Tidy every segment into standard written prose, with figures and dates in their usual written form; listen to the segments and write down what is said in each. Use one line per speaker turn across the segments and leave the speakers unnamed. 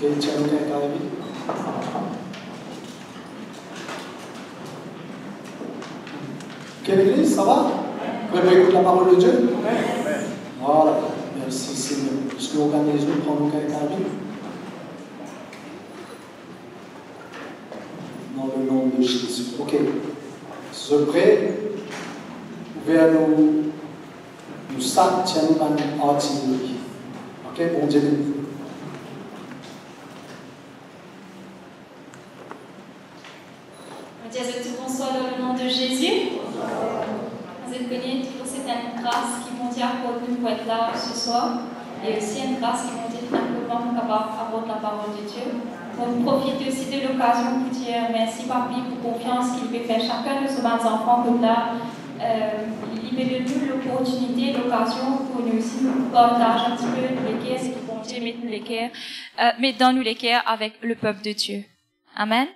Ok, tiens, nous, ok, l'église, ça va? Vous pouvez écouter la parole de Dieu? Voilà, merci Seigneur. Est-ce que l'organisme prend nos caractéristiques? Dans le nom de Jésus. Ok. Ce prêt, vers nous sacs, tiens, nous dans l'artillerie. Ok, bon Dieu.
Bonsoir dans le nom de Jésus. Vous êtes bénis pour cette grâce qui m'ont dit pour nous pour être là ce soir. Et aussi une grâce qui m'ont dit simplement capable d'apporter la parole de Dieu. Pour profiter aussi de l'occasion pour dire merci Papi pour confiance qu'il peut faire chacun de ces enfants comme là. Il met de nous l'opportunité, l'occasion pour nous aussi partager un petit peu les cœurs, ce qui vont Dieu mettre dans nous les cœurs avec le peuple de Dieu. Amen.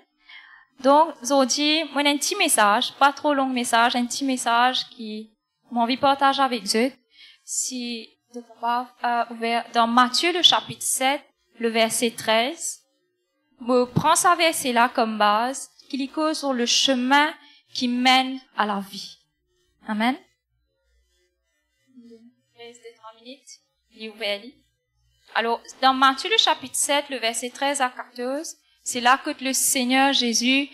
Donc, aujourd'hui, moi, un petit message, pas trop long message, un petit message qui m'a envie de partager avec eux. Si vous êtes ouvert dans Matthieu, le chapitre 7, le verset 13. Je prends ce verset-là comme base, qui lit sur le chemin qui mène à la vie. Amen. Reste 3 minutes. Il est ouvert. Alors, dans Matthieu, le chapitre 7, le verset 13 à 14, c'est là que le Seigneur Jésus,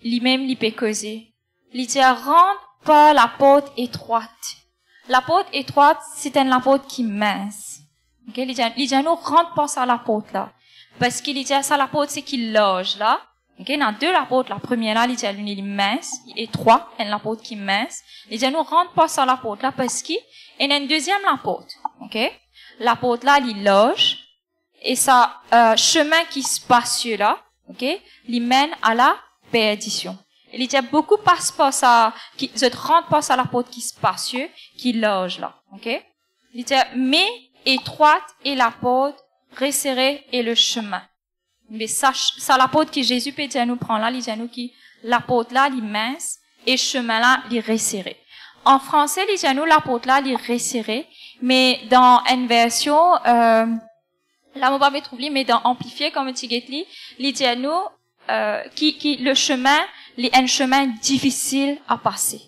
lui-même, lui peut causer. Il dit, rentre par la porte étroite. La porte étroite, c'est une porte qui est mince. Okay? Il dit, nous rentre pas sur la porte là. Parce qu'il dit, ça, la porte, c'est qu'il loge là. Okay? Dans deux la porte, la première là, il dit, elle est mince, étroite, et la porte qui est mince. Il dit, nous rentre pas sur la porte là, parce qu'il y a une deuxième la porte. Okay? La porte là, il loge. Et ça, chemin qui est spacieux là, ok, il mène à la perdition. Il y a beaucoup passe par ça, qui se rentre pas à la porte qui est spacieux, qui loge là, ok. Il y a mais étroite et la porte resserrée et le chemin. Mais ça la porte que Jésus peut dire nous prend là, il dit nous qui la porte là, il mince et chemin là, il resserré. En français, il dit nous la porte là, il resserré, mais dans une version là, on va pas trouver, mais dans amplifié, comme tu dis, il dit à nous, le chemin, est un chemin difficile à passer.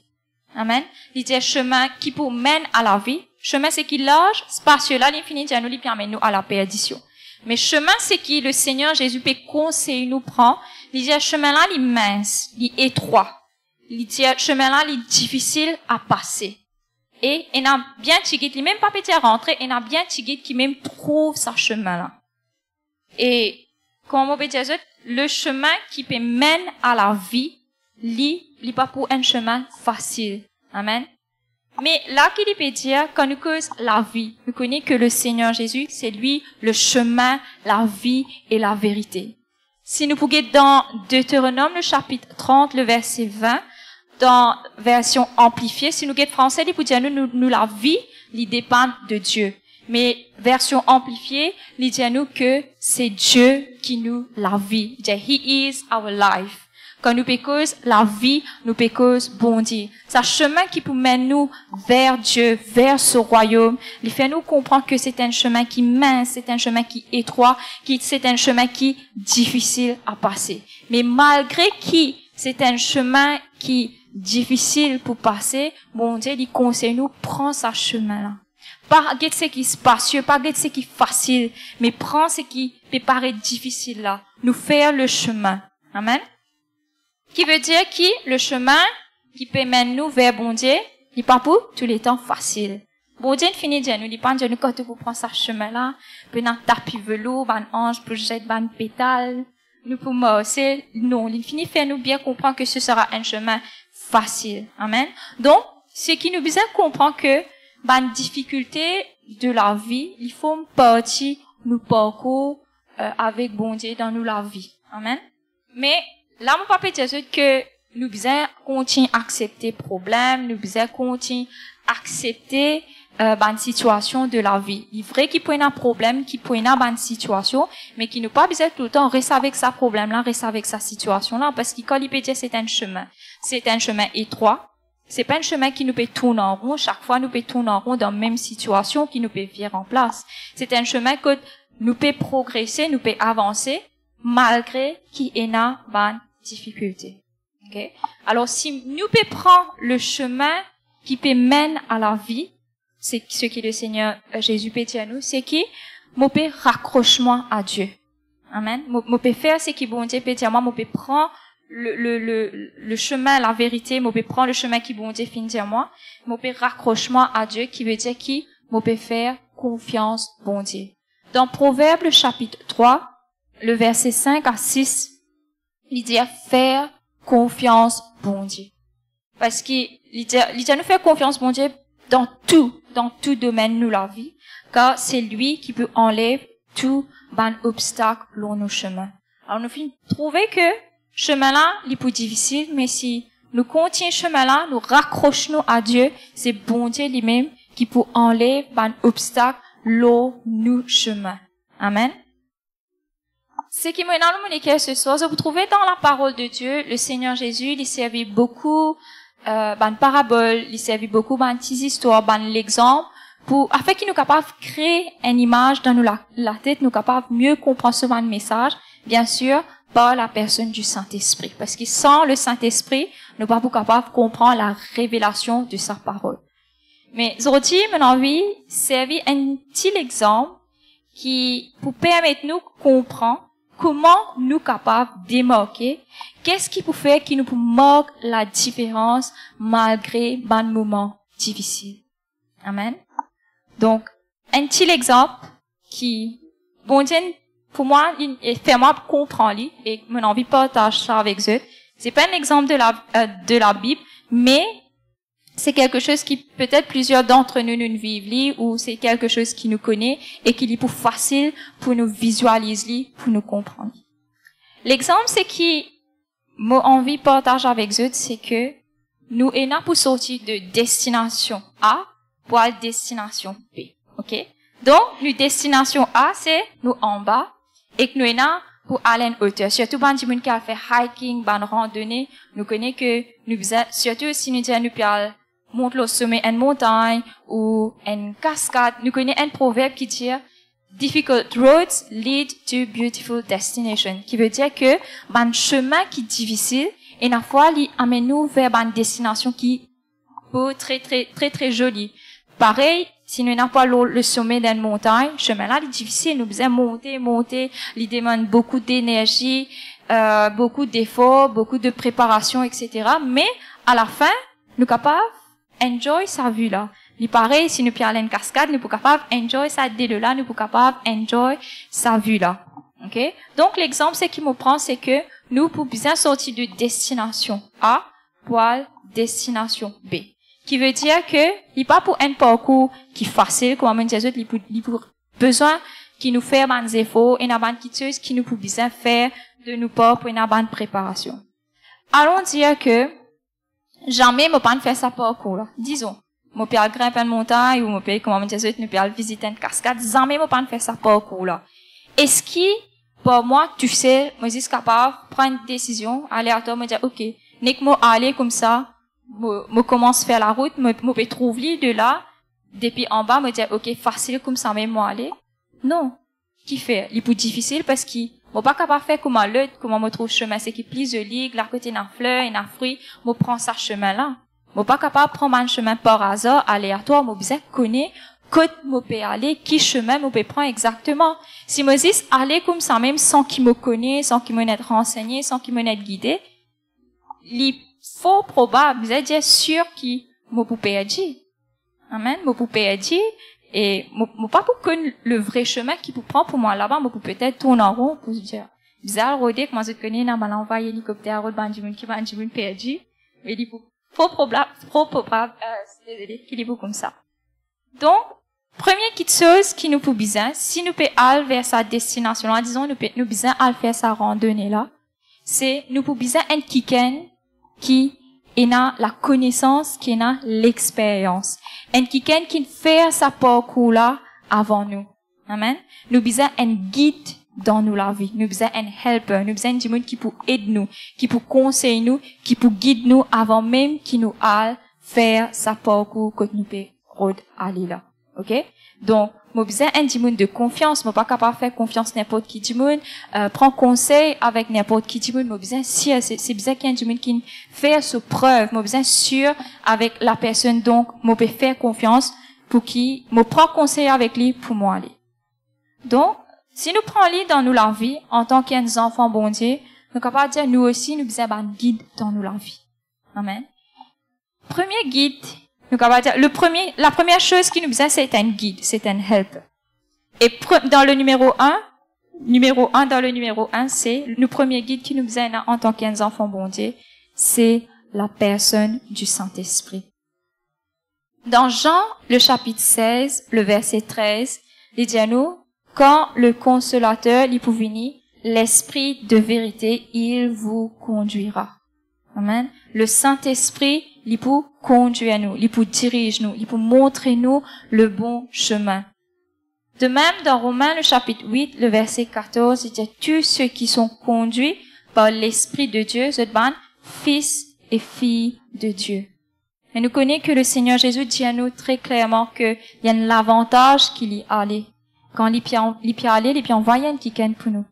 Amen. Il dit un chemin qui pour mène à la vie. Chemin, c'est qui loge, spacieux là, l'infini, dit à nous, il permet nous à la perdition. Mais chemin, c'est qui le Seigneur Jésus peut conseiller nous prend. Il dit un chemin là, il est mince, il est étroit. Il dit un chemin là, il est difficile à passer. Et il a bien tigit, il même pas peut rentrer, il a bien tigit qui même trouve sa chemin là. Et, comme on peut dire, le chemin qui peut mener à la vie, n'est pas pour un chemin facile. Amen. Mais là, qu'il peut dire, quand nous cause la vie, nous connaissons que le Seigneur Jésus, c'est lui, le chemin, la vie et la vérité. Si nous pouvons dans Deutéronome, le chapitre 30, le verset 20, dans version amplifiée, si nous guettons français, il peut dire nous la vie, il dépend de Dieu. Mais version amplifiée, il dit à nous que c'est Dieu qui nous la vie. Il dit, He is our life. Quand nous pécons la vie, nous pécons bon Dieu. C'est un chemin qui peut mener nous vers Dieu, vers ce royaume. Il fait nous comprendre que c'est un chemin qui mince, c'est un chemin qui étroit, c'est un chemin qui difficile à passer. Mais malgré qui c'est un chemin qui difficile pour passer, bon Dieu, il conseille nous, prends ce chemin-là. Pas regarde ce qui est spacieux, pas regarde ce qui est facile, mais prends ce qui peut paraître difficile là. Nous faire le chemin. Amen. Qui veut dire qui, le chemin, qui peut mener nous vers bon Dieu, il pas pour tous les temps facile. Bon Dieu, finit de nous, il pas de nous quand vous prendre ce chemin-là, puis dans tapis velours, ban ange, pour jeter ban pétale, nous pour c'est, non, il finit faire nous bien comprendre que ce sera un chemin facile. Amen. Donc, ce qui nous besoin comprendre que, ban difficulté de la vie, il faut partir, nous parcours, avec bon Dieu dans nous la vie. Amen. Mais, là, mon papa dit que nous besoin continuer à accepter problème, nous besoin continuer à accepter une situation de la vie. Il est vrai qu'il peut y avoir un problème, qu'il peut y avoir une situation, mais qu'il n'a pas besoin tout le temps rester avec sa problème là, rester avec sa situation là, parce que quand il peut dire c'est un chemin étroit. C'est pas un chemin qui nous peut tourner en rond. Chaque fois, nous peut tourner en rond dans la même situation qui nous peut virer en place. C'est un chemin que nous peut progresser, nous peut avancer, malgré qu'il y a une difficulté. Okay? Alors, si nous peut prendre le chemin qui peut mener à la vie, c'est ce que le Seigneur Jésus peut dire à nous, c'est qui, moi peut raccrochement à Dieu. Amen. Moi peut faire ce qui bon Dieu peut dire, moi peut prendre le chemin, la vérité, moi peut prendre le chemin qui bon Dieu fin dire moi peut raccrochement à Dieu, qui veut dire qui, moi peut faire confiance bon Dieu. Dans Proverbe, le chapitre 3, le verset 5 à 6, il dit faire confiance bon Dieu. Parce qu'il dit nous faire confiance bon Dieu dans tout domaine de la vie, car c'est lui qui peut enlever tout obstacle dans nos chemins. Alors nous finissons trouver que chemin là, il est plus difficile, mais si nous continuons chemin là, nous raccrochons à Dieu, c'est bon Dieu lui-même qui peut enlever obstacle dans nos chemins. Amen. Ce qui m'a énormément ce soir, vous trouvez dans la parole de Dieu, le Seigneur Jésus, il servait beaucoup paraboles, il servait beaucoup petites histoires, l'exemple, afin qu'il nous capable de créer une image dans la tête, nous capable mieux comprendre ce message, bien sûr, par la personne du Saint-Esprit. Parce que sans le Saint-Esprit, nous ne sommes pas capables de comprendre la révélation de sa parole. Mais aujourd'hui, mon envie, servir un petit exemple qui, pour permettre nous de comprendre comment nous capables de démarquer, qu'est-ce qui peut faire qui nous peut marquer la différence malgré un moment difficile. Amen. Donc, un petit exemple qui, bon Dieu, pour moi, il fait moi comprendre et mon envie de partager ça avec eux. C'est pas un exemple de la Bible, mais c'est quelque chose qui peut-être plusieurs d'entre nous vivent ou c'est quelque chose qui nous connaît et qui est plus facile pour nous visualiser, pour nous comprendre. L'exemple, c'est qui m'a envie de partager avec eux, c'est que nous sommes là pour sortir de destination A pour aller destination B. OK? Donc, nous destination A, c'est nous en bas et que nous sommes là pour aller en hauteur. Surtout, quand nous qui a fait hiking, randonnée, nous connaissons que nous surtout si nous disons nous monte le sommet d'une montagne ou une cascade. Nous connaissons un proverbe qui dit difficult roads lead to beautiful destination, qui veut dire que un chemin qui est difficile et la fois il amène nous vers une destination qui est très jolie. Pareil, si nous n'avons pas le sommet d'une montagne, le chemin là est difficile, nous devons monter, il demande beaucoup d'énergie, beaucoup d'efforts, beaucoup de préparation, etc. Mais à la fin, nous sommes capables enjoy sa vue là. Il pareil, si nous allons une cascade, nous sommes capables enjoy sa dé là, nous sommes capables enjoy sa vue là. OK? Donc, l'exemple, c'est qui me prend, c'est que nous pouvons bien sortir de destination A pour destination B. Qui veut dire que, il n'est pas pour un parcours qui est facile, comme on dit, il pour besoin qui nous fait des efforts et une bonne chose qui nous peut bien faire de nous part pour une bonne préparation. Allons dire que, jamais me pas faire ça parcours là. Disons, mon père grimper une montagne ou mon père comment me dire nous père visiter une cascade, jamais me pas faire ça parcours là. Est-ce qui pour moi tu sais, moi suis capable prendre une décision aléatoire me dire OK, n'est que moi aller comme ça, me commence faire la route, me peut trouver de là depuis en bas me dire OK, facile comme ça même moi aller. Non. Qui fait? Il est plus difficile parce qu'il moi pas capable de faire comment me trouve chemin, c'est qu'il plie de ligue, là côté d'un fleur, et d'un fruit, moi prend ça chemin là. Moi pas capable de prendre un chemin par hasard, aléatoire, moi besoin connaître côté moi peut aller, qui chemin moi peut prendre exactement. Si moi dis aller comme ça même sans qu'il me connaisse, sans qu'il me n'être renseigné, sans qu'il me n'être guidé, il est fort probable, vous êtes sûr qu'il me peut perdre. Amen, me peut perdre. Et, moi, pas pour que le vrai chemin qui vous prend pour moi là-bas, moi, pour peut-être tourner en rond, pour se dire, bizarre, rodé, comment je connais, n'a mal envoyé hélicoptère, road, bandimoun, qui bandimoun perdu. Mais il est trop probable, désolé, qu'il est beau comme ça. Donc, première petite chose qui nous peut bien, si nous peut aller vers sa destination là, disons, nous bien aller faire sa randonnée là, c'est, nous peut bien un kiken qui a la connaissance, qui a l'expérience. Un kiken qui fait sa parcours là avant nous. Amen. Nous besoin un guide dans nous la vie. Nous besoin un helper. Nous besoin du monde qui peut aider nous, qui peut conseiller nous, qui peut guider nous avant même qu'il nous aille faire sa parcours que nous peut aller là. OK? Donc, moi besoin un monde de confiance, moi pas capable de faire confiance n'importe qui du monde, prend conseil avec n'importe qui du monde, moi besoin si c'est besoin qu'il y ait un monde qui fait sa preuve, moi besoin sûr avec la personne donc moi peut faire confiance pour qui moi prend conseil avec lui pour moi aller. Donc, si nous prenons lui dans nous la vie en tant qu'enfants bon Dieu, nous capable dire nous aussi nous besoin d'un guide dans nous la vie. Amen. Premier guide, nous capable dire la première chose qui nous besoin c'est un guide, c'est un helper. Et dans le numéro 1, c'est le premier guide qui nous besoin en tant qu'enfants bon Dieu, c'est la personne du Saint-Esprit. Dans Jean, le chapitre 16, le verset 13, il dit à nous, quand le consolateur il peut venir, l'esprit de vérité, il vous conduira. Amen. Le Saint-Esprit, il peut conduire nous, il peut diriger nous, il peut montrer nous le bon chemin. De même, dans Romains, le chapitre 8, le verset 14, il dit, tous ceux qui sont conduits par l'Esprit de Dieu, c'est fils et filles de Dieu. Et nous connaissons que le Seigneur Jésus dit à nous très clairement qu'il y a l'avantage qu'il y allait. Quand il peut aller, il peut envoyer un quelqu'un pour nous.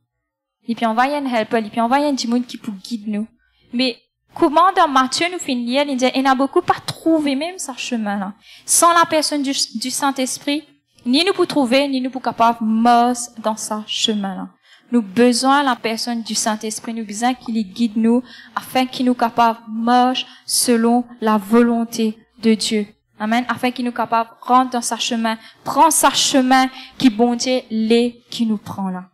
Il peut envoyer un helper, il peut envoyer un monde qui peut guider nous. Mais comment dans Matthieu nous finit, il dit, il n'a beaucoup pas trouvé même ce chemin-là. Sans la personne du Saint-Esprit, ni nous pour trouver, ni nous pour capable marcher dans ce chemin-là. Nous besoin la personne du Saint-Esprit, nous besoin qu'il guide nous afin qu'il nous capable marcher selon la volonté de Dieu. Amen. Afin qu'il nous capable rentrer dans sa chemin, prendre sa chemin qui bon Dieu les qui nous prend là.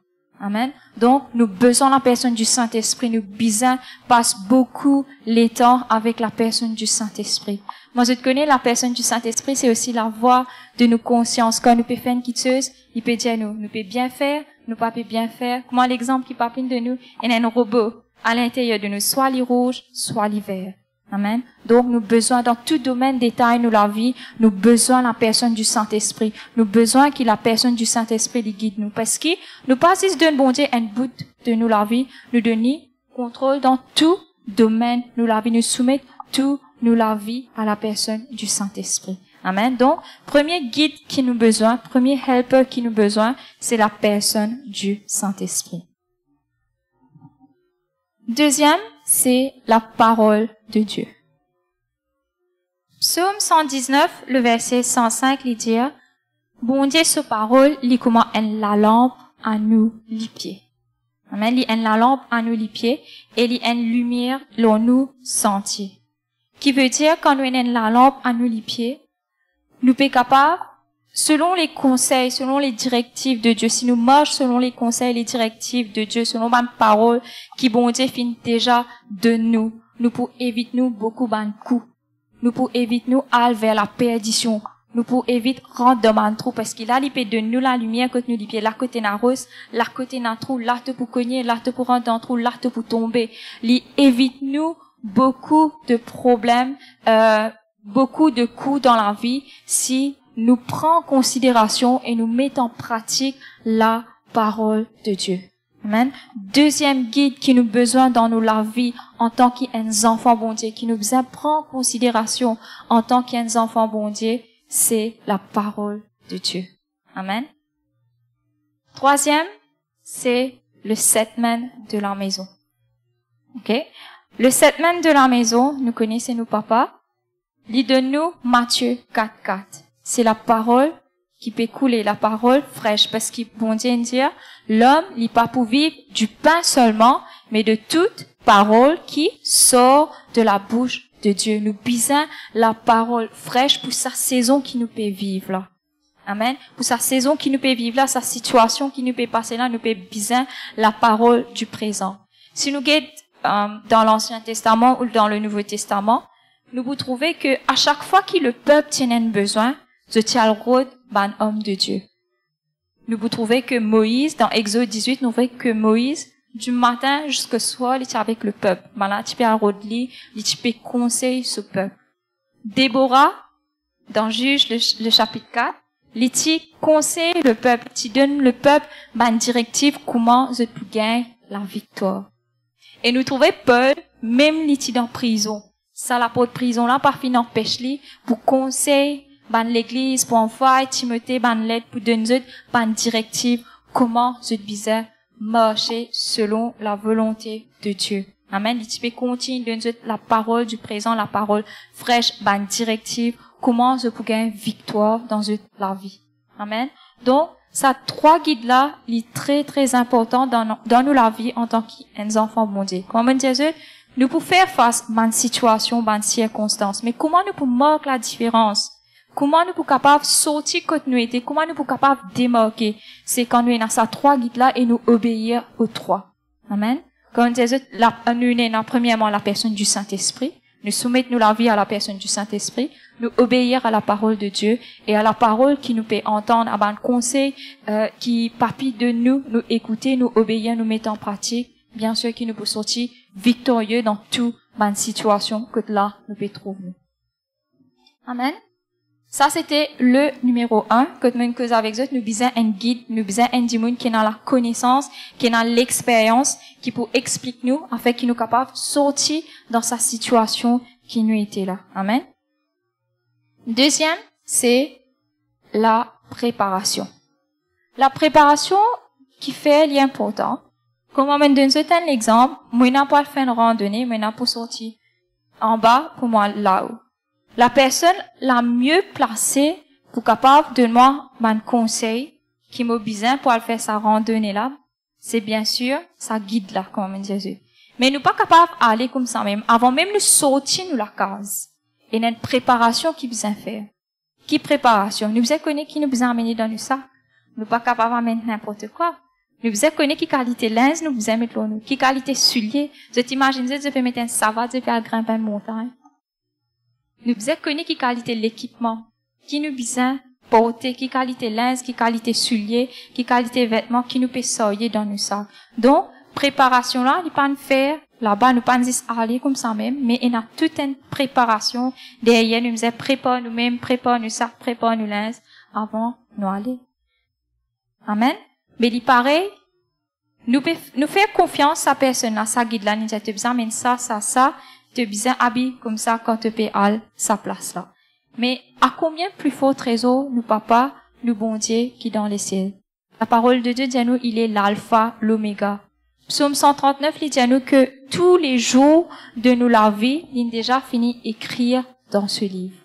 Amen. Donc, nous besoin la personne du Saint-Esprit, nous besoin passe beaucoup les temps avec la personne du Saint-Esprit. Moi, je connais la personne du Saint-Esprit, c'est aussi la voix de nos consciences. Quand nous peut faire une quitteuse, il peut dire nous peut bien faire, nous pas peut bien faire. Comment l'exemple qui parle de nous, il y a un robot à l'intérieur de nous, soit les rouges, soit les verts. Amen. Donc, nous besoin dans tout domaine détail de la vie, nous besoin la personne du Saint-Esprit. Nous besoin que la personne du Saint-Esprit les guide nous. Parce que nous pas si d'un bon Dieu un bout de nous la vie, nous donner contrôle dans tout domaine nous la vie, nous soumettre tout nous la vie à la personne du Saint-Esprit. Amen. Donc, premier guide qui nous besoin, premier helper qui nous besoin, c'est la personne du Saint-Esprit. Deuxième, c'est la parole de Dieu. Psaume 119, le verset 105, il dit, bon Dieu, sa parole, il comment la lampe à nous les pieds. Amen. Il la lampe à nous les pieds et il une lumière dans nous sentiers. Qui veut dire, quand nous avons la lampe à nous les pieds, nous sommes capables, selon les conseils, selon les directives de Dieu, si nous marchons selon les conseils et les directives de Dieu, selon ma parole, qui bon Dieu finit déjà de nous pour éviter nous beaucoup de coups. Nous pour éviter nous aller vers la perdition. Nous pour éviter rentrer dans un trou, parce qu'il a l'épée de nous la lumière côté nous les pieds, là côté na rose, là côté na trou, là te pour cogner, là te pour rentrer dans un trou, là te pour tomber. Il évite nous beaucoup de problèmes, beaucoup de coups dans la vie si nous prenons en considération et nous mettons en pratique la parole de Dieu. Amen. Deuxième guide qui nous besoin dans nos la vie en tant qu'enfants bon Dieu, qui nous besoin prendre en considération en tant qu'enfants bon Dieu, c'est la parole de Dieu. Amen. Troisième, c'est le setman de la maison. OK? Le setman de la maison, nous connaissons nos papas. Lis de nous Matthieu 4:4. C'est la parole qui peut couler, la parole fraîche, parce qu'il bon Dieu dit, l'homme n'est pas pour vivre du pain seulement, mais de toute parole qui sort de la bouche de Dieu. Nous besoin la parole fraîche pour sa saison qui nous peut vivre là. Amen. Pour sa saison qui nous peut vivre là, sa situation qui nous peut passer là, nous peut besoin la parole du présent. Si nous guettons dans l'Ancien Testament ou dans le Nouveau Testament, nous vous trouvez que à chaque fois que le peuple tient un besoin, je tiens le rôle d'un homme de Dieu. Nous vous trouvez que Moïse, dans Exode 18, nous voyons que Moïse, du matin jusqu'au soir, il était avec le peuple. Là, tu peux un rôle il peux conseiller ce peuple. Déborah, dans Juge, le chapitre 4, il conseille le peuple, il donne le peuple une directive comment je peux gagner la victoire. Et nous trouvons Paul, même il était en prison. Ça, la porte prison là, parfois n'empêche lui pour conseiller ban l'église pour envoyer Timothée ban lettre pour donner ban directive comment je disais marcher selon la volonté de Dieu. Amen. Tu peux continuer de donner la parole du présent, la parole fraîche, ban directive comment je peux gagner victoire dans la vie. Amen. Donc ça 3 guides là, il est très très important dans nous la vie en tant qu'enfants bon Dieu. Comment dire nous pouvons faire face à une situation, à une circonstance, mais comment nous pouvons marquer la différence? Comment nous pouvons capables de sortir quand nous étions? Comment nous pouvons capables de démarquer? C'est quand nous avons ces 3 guides-là et nous obéir aux 3. Amen. Quand nous avons premièrement la personne du Saint-Esprit, nous soumettons la vie à la personne du Saint-Esprit, nous obéir à la parole de Dieu et à la parole qui nous peut entendre, à un conseil qui papille de nous écouter, nous obéir, nous mettre en pratique, bien sûr qui nous peut sortir victorieux dans toute bonne situation que là nous peut trouver. Amen. Ça c'était le numéro 1 que nous cause avec eux, nous besoin un guide, nous besoin un démon qui a la connaissance, qui a l'expérience, qui peut expliquer nous afin qu'il nous capable de sortir dans sa situation qui nous était là. Amen. Deuxième, c'est la préparation. La préparation qui fait l'important. Comme on me donne un exemple, moi n'a pas fait une randonnée, moi n'a pas sorti en bas pour moi là-haut. La personne la mieux placée pour capable de moi un conseil qui m'a besoin pour aller faire sa randonnée là, c'est bien sûr sa guide là, comme on dit. Mais nous pas capable d'aller comme ça même. Avant même de sortir nous la case. Il y a une préparation qui besoin faire. Qui préparation? Nous besoin connaître qui nous besoin amener dans nous ça. Nous pas capable d'amener n'importe quoi. Nous besoin connaître qui qualité linge nous besoin mettre nous. Qui qualité soulier. Je t'imagine, je peux mettre un savate, je peux grimper une montagne. Nous besoin connaître qui qualité l'équipement. Qui nous besoin porter, qui qualité linge, qui qualité soulier, qui qualité vêtements, qui nous peut sortir dans nous ça. Donc, préparation là, il pas nous faire là-bas, nous pas juste aller comme ça même, mais il y a toute une préparation derrière, nous faisons préparer nous-mêmes, préparer nous ça, préparer nous linge avant nous aller. Amen. Mais il paraît, nous faire confiance à personne là, ça guide là, nous disons, tu besoin mais ça, tu besoin habiller comme ça quand tu peux aller sa place là. Mais à combien plus fort trésor nous papa, nous bon Dieu qui dans les cieux. La parole de Dieu dit à nous, il est l'alpha, l'oméga. Psaume 139, il dit à nous que tous les jours de nous la vie, il est déjà fini d'écrire dans ce livre.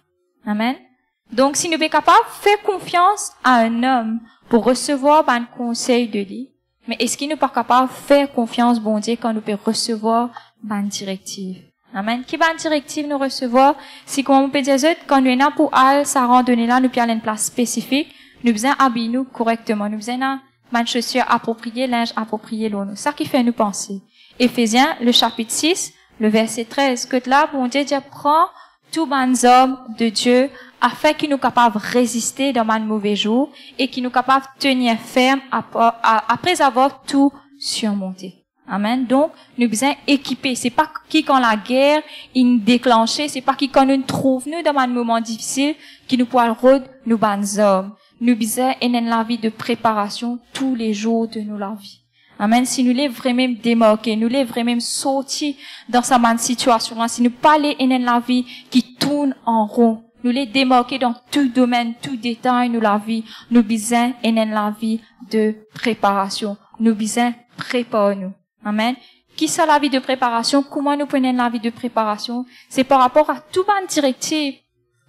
Amen. Donc, si nous sommes capables de faire confiance à un homme pour recevoir un conseil de lui, mais est-ce qu'il n'est pas capable de faire confiance, bon Dieu, quand nous pouvons recevoir une directive? Amen. Qui va une directive nous recevoir? Si, comme on peut dire, quand nous sommes pour aller sa randonnée là, nous pouvons aller à une place spécifique, nous devons habiller nous correctement. Nous devons une chaussure appropriée, linge approprié l'eau. Ça qui fait nous penser. Éphésiens, le chapitre 6, le verset 13, que là, bon Dieu dit, prends tous les hommes de Dieu afin qu'ils nous capables de résister dans un mauvais jour et qu'ils nous capables de tenir ferme après avoir tout surmonté. Amen. Donc, nous besoin équiper. C'est pas qui quand la guerre est déclenchée, c'est pas qui quand nous trouve nous dans un moment difficile qui nous pourra rôder nous bons hommes. Nous besoin en la vie de préparation tous les jours de nous la vie. Amen. Si nous les vraiment démarquer, nous les vraiment sortir dans sa même situation là, si nous parler en la vie qui tourne en rond, nous les démarquer dans tout domaine, tout détail nous la vie, nous besoin en la vie de préparation. Nous besoin préparer nous. Amen. Qui c'est la vie de préparation? Comment nous prenons la vie de préparation? C'est par rapport à toute bonne directive,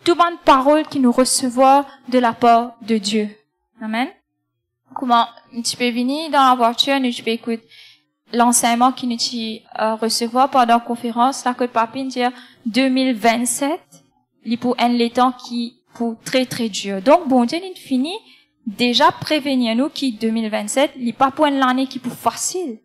toute bonne parole qui nous recevons de la part de Dieu. Amen. Comment tu peux venir dans la voiture, tu peux écouter l'enseignement qui nous recevoir pendant la conférence, là que papine dire 2027, il pour un temps qui pour très très dur. Donc bon Dieu il finit déjà prévenir nous qui 2027, il pas pour une année qui pour facile.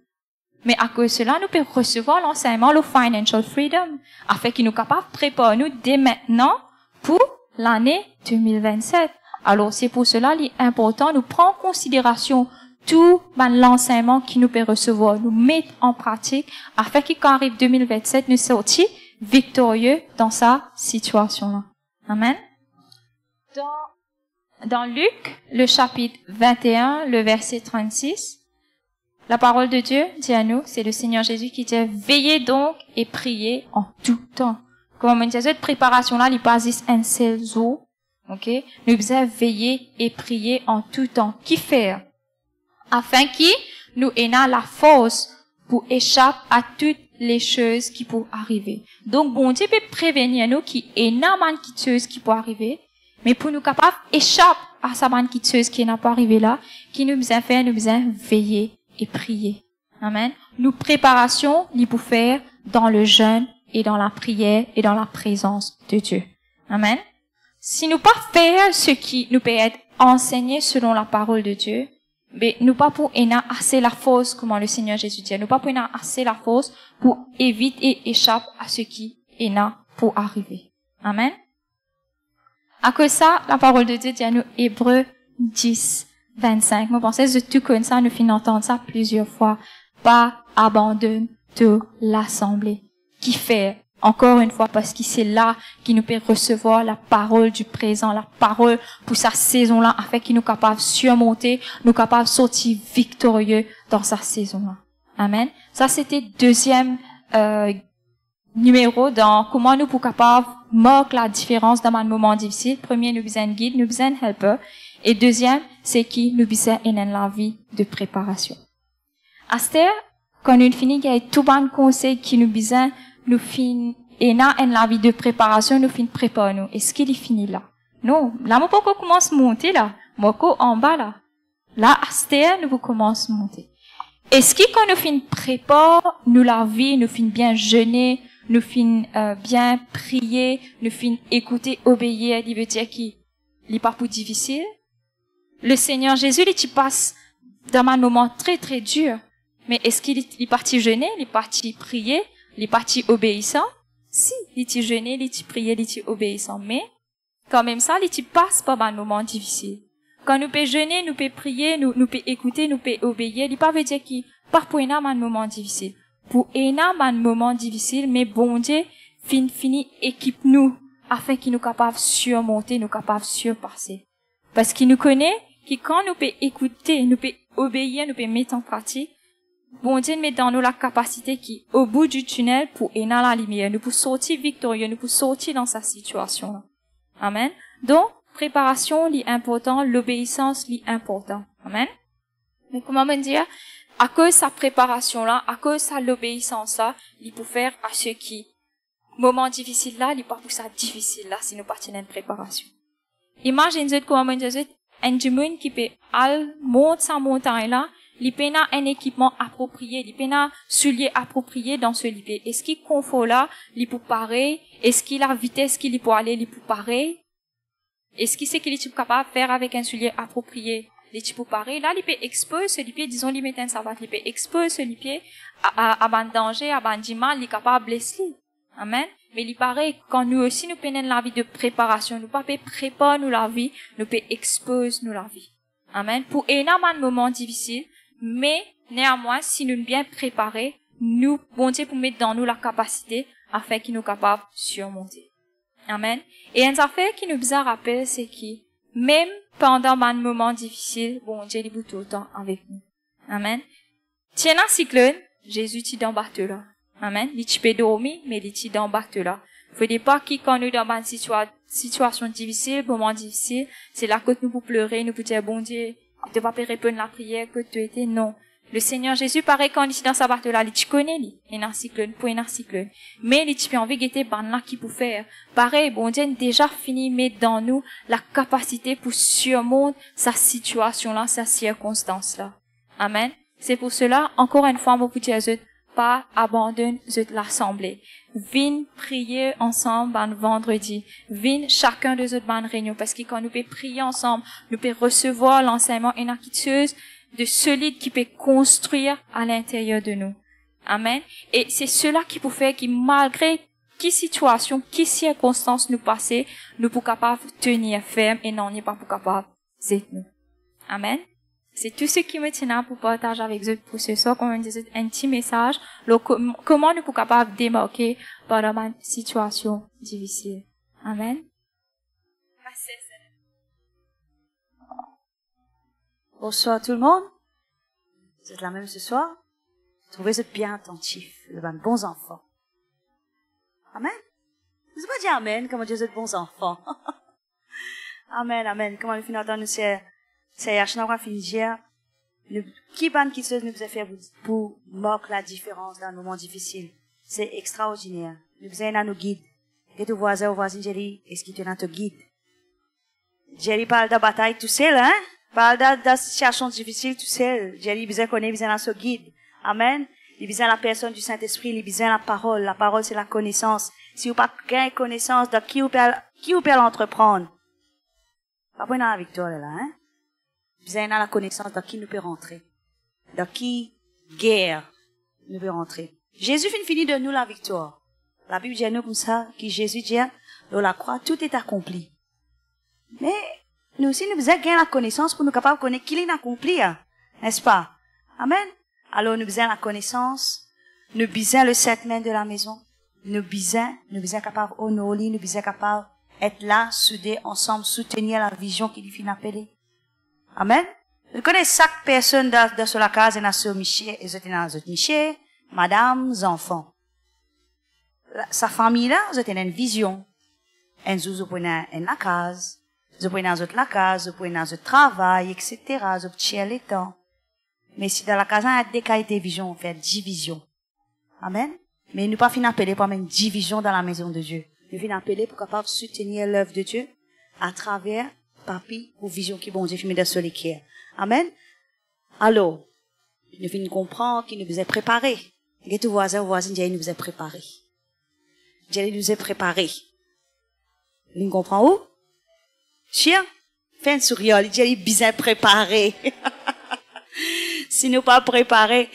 Mais à cause de cela, nous pouvons recevoir l'enseignement, le financial freedom, afin qu'il nous capable de préparer nous dès maintenant pour l'année 2027. Alors, c'est pour cela, il est important, nous prendre en considération tout l'enseignement qui nous peut recevoir, nous mettre en pratique, afin qu'il, quand arrive 2027, nous sortions victorieux dans sa situation-là. Amen. Dans Luc, le chapitre 21, le verset 36, la parole de Dieu dit à nous, c'est le Seigneur Jésus qui dit, veillez donc et priez en tout temps. Comme on dit, cette préparation-là, il pas juste un seul jour, OK? Nous devons veiller et prier en tout temps. Qui faire? Afin qu'il nous ait la force pour échapper à toutes les choses qui peuvent arriver. Donc, bon Dieu peut prévenir nous qui est une chose qui peut arriver, mais pour nous capables d'échapper à sa chose qui n'a pas arrivé là, qui nous besoin faire, nous besoin veiller et prier. Amen. Nous préparation, nous pour faire dans le jeûne et dans la prière et dans la présence de Dieu. Amen. Si nous pas faire ce qui nous peut être enseigné selon la parole de Dieu, mais nous pas pour assez la force, comme le Seigneur Jésus dit, nous pas pour assez la force pour éviter et échapper à ce qui est là pour arriver. Amen. À cause ça, la parole de Dieu dit à nous, Hébreux 10, 25. Moi, pensez, de tout comme ça, nous finissons d'entendre ça plusieurs fois. Pas abandonne de l'assemblée. Qui fait? Encore une fois, parce que c'est là qu'il nous peut recevoir la parole du présent, la parole pour sa saison-là, afin qu'il nous capable de surmonter, nous capable de sortir victorieux dans sa saison-là. Amen. Ça, c'était deuxième numéro dans comment nous pour capable marquer la différence dans un moment difficile. Premier, nous besoin de guide, nous besoin de helper. Et deuxième, c'est qui nous besoin de la vie de préparation. Astère, quand nous finissons, il y a tout bon conseil qui nous besoin nous fin et na en la vie de préparation nous fin préparer nous est-ce qu'il est fini là non là mon pas commence monter là moi en bas là astère nous commence monter est-ce que quand nous fin prépare nous la vie nous fin bien jeûner nous fin bien prier nous fin écouter obéir il veut dire qui il pas pour difficile le Seigneur Jésus il passe dans un moment très très dur mais est-ce qu'il est parti jeûner il est parti prier il est parti obéissant. Si, il est jeûné, il est prié, il est obéissant. Mais, quand même ça, il passe par un moment difficile. Quand nous peut jeûner, nous peut prier, nous peut écouter, nous peut obéir, il pas veut dire qu'il part pour un moment difficile. Pour un moment difficile, mais bon Dieu, fini, équipe nous, afin qu'il nous capable de surmonter, nous capable de surpasser. Parce qu'il nous connaît, que quand nous peut écouter, nous peut obéir, nous peut mettre en pratique, bon Dieu met dans nous la capacité qui, au bout du tunnel, pour aider la lumière, nous pour sortir victorieux, nous pour sortir dans sa situation. Amen. Donc, préparation, c'est important, l'obéissance, c'est important. Amen. Mais comment me dire, à cause de sa préparation-là, à cause de sa l'obéissance-là, il peut faire à ce qui, moment difficile là, il pas pour ça difficile là, si nous partons une préparation. Imaginez comment me dire, un monde qui peut aller monter sa montagne là, il peut un équipement approprié, il peut un soulier approprié dans ce livre. Est-ce qu'il confort là, il peut parer? Est-ce qu'il a la vitesse qu'il peut aller, il peut parer? Est-ce qu'il sait qu'il est capable de faire avec un soulier approprié? Il peut parer. Là, il peut exposer ce livre, disons, il met un savate, il peut exposer ce livre à un danger, à un mal, il est capable de blesser. Amen. Mais il paraît, quand nous aussi nous prenons la vie de préparation, nous pas préparer nous la vie, nous peut exposer nous la vie. Amen. Pour un moment difficile, mais néanmoins, si nous sommes bien préparés, nous, bon Dieu, pour mettre dans nous la capacité afin qu'il nous capable de surmonter. Amen. Et une affaire qui nous besoin rappeler, c'est que même pendant un moment difficile, bon Dieu est tout le temps avec nous. Amen. Tiens un cyclone, Jésus est dans bateau là. Amen. Il peut dormir, mais il est dans bateau là. Faut pas que quand nous dans une situation difficile, moment difficile, c'est là que nous pour pleurer, nous pour dire bon Dieu, tu ne vas pas répondre à la prière que tu étais, non. Le Seigneur Jésus, pareil, quand il est dans sa bateau-là, il te connaît, il est un cyclone, pour un cyclone. Mais il te envie de guetter, là, qui peut faire. Pareil, bon Dieu, déjà fini, mettre dans nous la capacité pour surmonter sa situation-là, sa circonstance-là. Amen. C'est pour cela, encore une fois, mon petit azut, pas abandonne l'assemblée. Viens prier ensemble un vendredi. Viens chacun de eux dans une réunion. Parce que quand nous pouvons prier ensemble, nous pouvons recevoir l'enseignement inacquitteuse de solide qui peut construire à l'intérieur de nous. Amen. Et c'est cela qui peut faire que malgré qui situation, qui circonstances nous passer, nous pouvons capables de tenir ferme et non, n'est pas capable d'être nous. Amen. C'est tout ce qui me tient pour partager avec vous pour ce soir, comme on disait, un petit message, comment nous sommes capables de démarquer pendant une situation difficile. Amen.
Bonsoir tout le monde. Vous êtes là même ce soir. Trouvez vous êtes bien attentifs, de bons enfants. Amen. Vous n'avez pas dit amen, comme Dieu êtes bons enfants. Amen, amen. Comment nous finissons nous c'est Yachna qu'on finit dire, qui ban qui se nous a fait pour marquer la différence dans nos moments difficiles. C'est extraordinaire. Nous avons nos guides. Et ton voisin ou voisine, Jerry, est-ce qu'il te dans ton guide? Jerry parle de bataille tout seul, hein? Parle de situation difficile tout seul. Jerry, besoin connaît, besoin dans son guide. Amen. Il besoin la personne du Saint-Esprit, il besoin la parole. La parole, c'est la connaissance. Si vous pas gain connaissance de qui vous peut l'entreprendre. Pas pour la victoire, là, hein? Besoin dans la connaissance de qui nous peut rentrer. De qui guerre nous peut rentrer. Jésus finit de nous la victoire. La Bible dit nous comme ça, que Jésus dit, dans la croix, tout est accompli. Mais, nous aussi, nous besoin gagner la connaissance pour nous capables de connaître qui est accompli, n'est-ce pas? Amen. Alors, nous besoin la connaissance, nous besoin le settlement de la maison, nous besoin capables honorer, nous besoin capables être là, soudés, ensemble, soutenir la vision qui lui finit appeler. Amen. Nous connaissons chaque personne dans la case, et dans ce Michel, et dans Michel, madame, enfants. Sa famille là, vous avez une vision. Et vous prenez la case, vous prenez la case, vous prenez le travail, etc. Vous prenez les temps. Mais si dans la case, il y a des qualités de vision, on fait division. Amen. Mais nous pas fin appeler pour une division dans la maison de Dieu. Nous fin appeler pour capable soutenir l'œuvre de Dieu à travers papi ou vision qui bon Dieu fait dans ce l'équerre. Amen. Alors, nous fin comprendre qu'il nous est préparé. Et tout voisin ou voisine, il nous est préparé. Dieu nous est préparé. Vous comprenez où? Chien, fais un sourire, Dieu est bien préparé. Si nous pas préparés.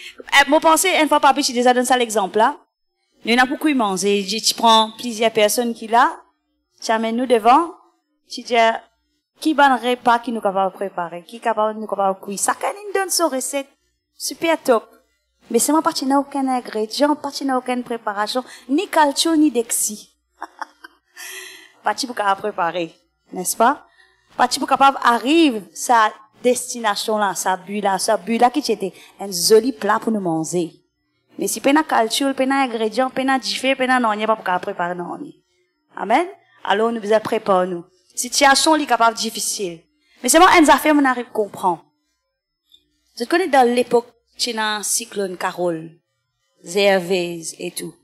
Moi, pensez, une fois papi, je déjà donné ça l'exemple, là. Il y en a beaucoup manger. Tu prends plusieurs personnes qui là, tu amènes nous devant, tu dis, qui ban repas qui nous capable de préparer, qui capable nous capable de cuire. Ça, quand il donne son recette, super top. Mais c'est moi, pas n'a aucun ingrédient, pas n'a aucune préparation, ni calcio, ni dexi. Pas pour capable préparer. N'est-ce pas? Pas pour capable arrive, sa destination là, sa but là qui était un joli plat pour nous manger. Mais si pena calcio, pena ingrédient, pena diffé, pena non, il n'y a pas pour préparer non. Amen. Alors nous devons préparer nous. Situation est capable difficile. Mais c'est moi une affaire on arrive à comprendre. Je connais dans l'époque tu as un cyclone Carole, Zervez et tout.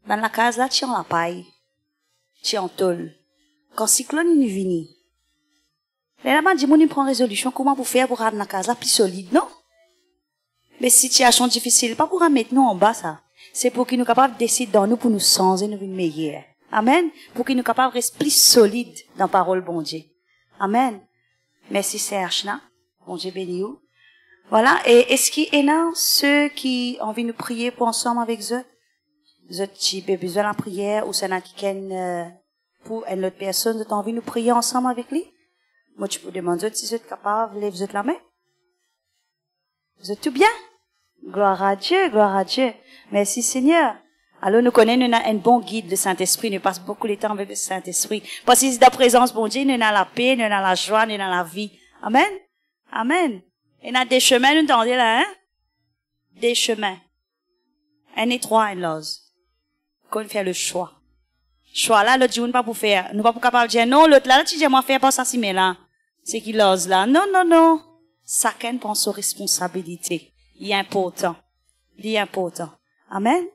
Dans la case là tu as la paille, tu as en tôle. Quand cyclone est venu, les là-bas dit mon prend résolution comment pour faire pour rendre la case là plus solide, non? Mais situation difficile, pas pour mettre nous en bas ça. C'est pour qu'il nous capable de décider dans nous pour nous changer nous une meilleure. Amen. Pour qu'il nous capable de rester plus solide dans la parole bon Dieu. Amen. Merci Serge là. Bon Dieu béni vous. Voilà. Et est-ce qu'il y en a ceux qui ont envie de nous prier pour ensemble avec eux? Eux qui ont besoin de la prière ou c'est là qui pour une autre personne, vous avez envie de nous prier ensemble avec lui? Moi, tu peux demander si vous êtes capable, lève la main. Vous êtes tout bien? Gloire à Dieu, gloire à Dieu. Merci Seigneur. Alors nous connaissons, nous avons un bon guide, le Saint-Esprit, nous passons beaucoup de temps avec le Saint-Esprit. Parce que c'est la présence, bon Dieu, nous avons la paix, nous avons la joie, nous avons la vie. Amen. Amen. Et nous avons des chemins, nous entendez là, hein? Des chemins. Un étroit, un lose. Qu'on fait le choix. Choix là, l'autre dit, nous pas pour faire. Nous pas pour capable de dire, non, l'autre là, tu dis, moi faire pas ça si mais là. C'est qui lose là. Non, non, non. Chacun prend ses responsabilités. Il est important. Il est important. Amen.